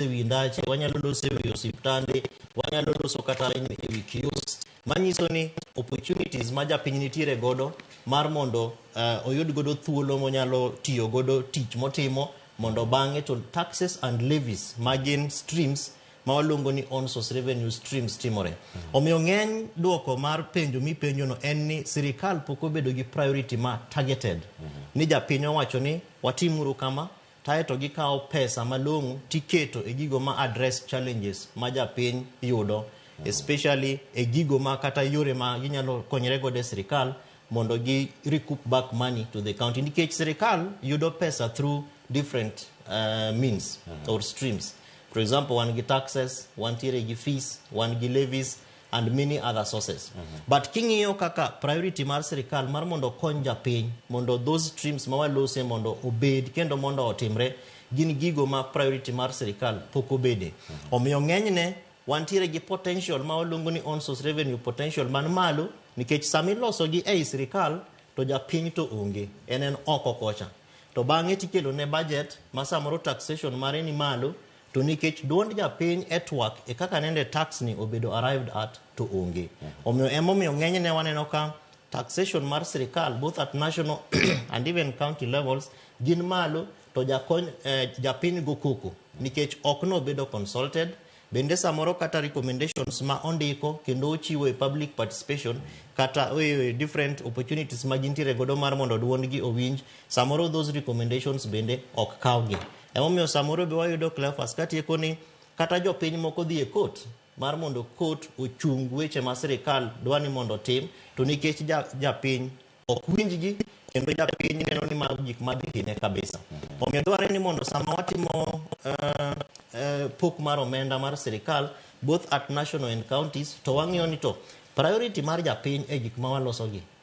ewi ndache, wanyalo loso ewi osiptande, wanyalo loso kata ewi kiosk. Manyiso ni opportunities ma japiny nitiere godo mar mondo oyud godo thuolo monyalo tiyo godo tich motimo mondo bang'e to taxes and levies magin streams ma waluongo ni on source revenue streams timore. Omiyo ng'eny duoko mar penjo mipenjo no en ni sirikal pok obedo gi priority ma targeted. Ni japiny owacho ni watimuru kama, taeto gikawo pesa malong'o tiketo e gigo ma address challenges ma japiny yudo, especially e gigo ma kata yore ma ginyalo konyre godo e sirikal mondo gi recoup back money to the county. Nikech sirikal yudo pesa through different means or streams. For example, one gi taxes, one tiere gi fees, one gi levies, and many other sources. But king'iyo kaka priority mar sirikal mar mondo kony japiny, mondo those streams ma walose mondo obed kendo mondo otimre, gin gigo ma priority mar sirikal pok obede. Omiyo ng'enyne wantiere gi potential ma waluongo ni on source revenue potential man malo, nikech sami loso gi ei sirikal to japiny to onge, en oko kocha. To bang'e tikelo ne budget ma samoro taxation mare ni malo, to nikech duond japiny e twak e kaka nende tax ni obedo arrived at to onge. Omiyo emomiyo ng'enyne waneno ka taxation mar sirikal both at national and even county levels gin malo, to japiny go koko nikech ok no bedo consulted. Bende samoro kata recommendations ma ondiko kendo ochiwo e public participation kata different opportunities ma gintiere godo mar mondo duond gi owinj, samoro those recommendations bende ok kawgi. Emomiyo samoro be wayudo clefas katieko ni kata jopiny moko dhi e court mar mondo court ochung weche ma sirikal dwani mondo tim, to nikech japiny ok winjgi kendo japiny neno ni mag gik madhine kabisa. Omiyo dware ni mondo sama watimo pok mar omenda mar sirikal both at national and counties, to wang'iyo ni to priority mar japiny e gik ma waloso gi